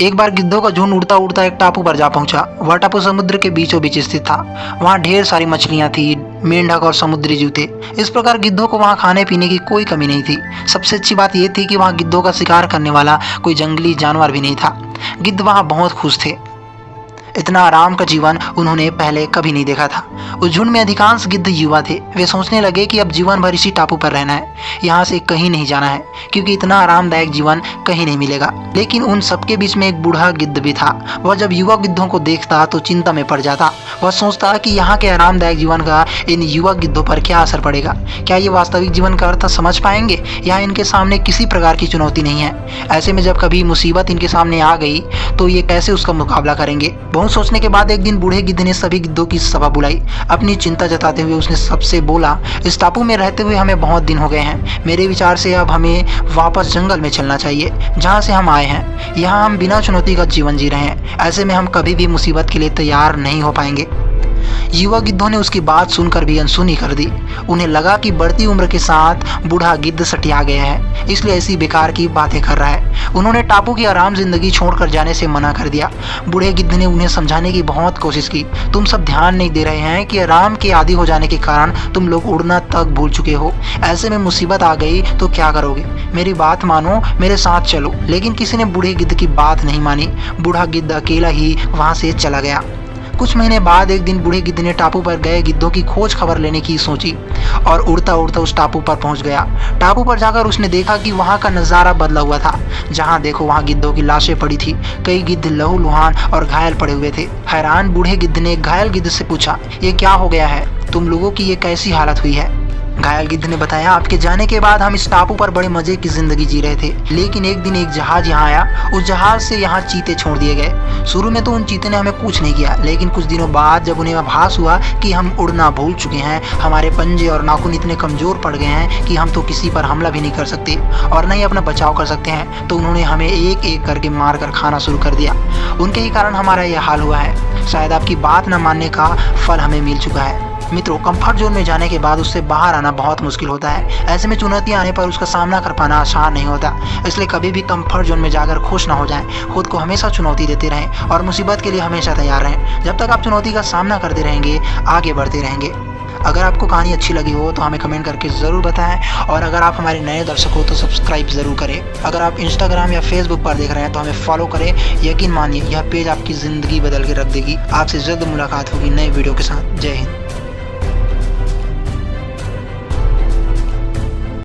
एक बार गिद्धों का झुंड उड़ता उड़ता एक टापू पर जा पहुंचा। वह टापू समुद्र के बीचों बीच स्थित था। वहां ढेर सारी मछलियां थी, मेंढक और समुद्री जूते। इस प्रकार गिद्धों को वहां खाने पीने की कोई कमी नहीं थी। सबसे अच्छी बात यह थी कि वहां गिद्धों का शिकार करने वाला कोई जंगली जानवर भी नहीं था। गिद्ध वहां बहुत खुश थे। इतना आराम का जीवन उन्होंने पहले कभी नहीं देखा था। उस झुंड में अधिकांश गिद्ध युवा थे। वे सोचने लगे कि अब जीवन भर इसी टापू पर रहना है, यहाँ से कहीं नहीं जाना है, क्योंकि इतना आरामदायक जीवन कहीं नहीं मिलेगा। लेकिन उन सबके बीच में एक बूढ़ा गिद्ध भी था। वह जब युवा गिद्धों को देखता तो चिंता में पड़ जाता। वह सोचता कि यहाँ के आरामदायक जीवन का इन युवा गिद्धों पर क्या असर पड़ेगा। क्या ये वास्तविक जीवन का अर्थ समझ पाएंगे, या इनके सामने किसी प्रकार की चुनौती नहीं है। ऐसे में जब कभी मुसीबत इनके सामने आ गई तो ये कैसे उसका मुकाबला करेंगे। बहुत सोचने के बाद एक दिन बूढ़े गिद्ध ने सभी गिद्धों की सभा बुलाई। अपनी चिंता जताते हुए उसने सबसे बोला, इस टापू में रहते हुए हमें बहुत दिन हो गए हैं। मेरे विचार से अब हमें वापस जंगल में चलना चाहिए, जहाँ से हम आए हैं। यहाँ हम बिना चुनौती का जीवन जी रहे हैं। ऐसे में हम कभी भी मुसीबत के लिए तैयार नहीं हो पाएंगे। युवा गिद्धों ने उसकी बात सुनकर भी अनसुनी कर दी। उन्हें लगा कि बढ़ती उम्र के साथ बूढ़ा गिद्ध सटिया गया है, इसलिए ऐसी बेकार की बातें कर रहा है। उन्होंने टापू की आराम जिंदगी छोड़कर जाने से मना कर दिया। बूढ़े गिद्ध ने उन्हें समझाने की बहुत कोशिश की। तुम सब ध्यान नहीं दे रहे हैं कि आराम के आदी हो जाने के कारण तुम लोग उड़ना तक भूल चुके हो। ऐसे में मुसीबत आ गई तो क्या करोगे। मेरी बात मानो, मेरे साथ चलो। लेकिन किसी ने बूढ़े गिद्ध की बात नहीं मानी। बूढ़ा गिद्ध अकेला ही वहां से चला गया। कुछ महीने बाद एक दिन बूढ़े गिद्ध ने टापू पर गए गिद्धों की खोज खबर लेने की सोची और उड़ता उड़ता उस टापू पर पहुंच गया। टापू पर जाकर उसने देखा कि वहां का नज़ारा बदला हुआ था। जहां देखो वहां गिद्धों की लाशें पड़ी थी। कई गिद्ध लहूलुहान और घायल पड़े हुए थे। हैरान बूढ़े गिद्ध ने घायल गिद्ध से पूछा, ये क्या हो गया है, तुम लोगों की ये कैसी हालत हुई है। घायल गिद्ध ने बताया, आपके जाने के बाद हम इस टापू पर बड़े मजे की जिंदगी जी रहे थे, लेकिन एक दिन एक जहाज यहाँ आया। उस जहाज से यहाँ चीते छोड़ दिए गए। शुरू में तो उन चीते ने हमें कुछ नहीं किया, लेकिन कुछ दिनों बाद जब उन्हें आभास हुआ कि हम उड़ना भूल चुके हैं, हमारे पंजे और नाखून इतने कमजोर पड़ गए हैं कि हम तो किसी पर हमला भी नहीं कर सकते और न ही अपना बचाव कर सकते हैं, तो उन्होंने हमें एक एक करके मार कर खाना शुरू कर दिया। उनके ही कारण हमारा यह हाल हुआ है। शायद आपकी बात न मानने का फल हमें मिल चुका है। मित्रों, कंफर्ट जोन में जाने के बाद उससे बाहर आना बहुत मुश्किल होता है। ऐसे में चुनौतियां आने पर उसका सामना कर पाना आसान नहीं होता। इसलिए कभी भी कंफर्ट जोन में जाकर खुश ना हो जाएं। खुद को हमेशा चुनौती देते रहें और मुसीबत के लिए हमेशा तैयार रहें। जब तक आप चुनौती का सामना करते रहेंगे, आगे बढ़ते रहेंगे। अगर आपको कहानी अच्छी लगी हो तो हमें कमेंट करके ज़रूर बताएं, और अगर आप हमारे नए दर्शक हो तो सब्सक्राइब ज़रूर करें। अगर आप इंस्टाग्राम या फेसबुक पर देख रहे हैं तो हमें फॉलो करें। यकीन मानिए, यह पेज आपकी ज़िंदगी बदल के रख देगी। आपसे जल्द मुलाकात होगी नए वीडियो के साथ। जय हिंद।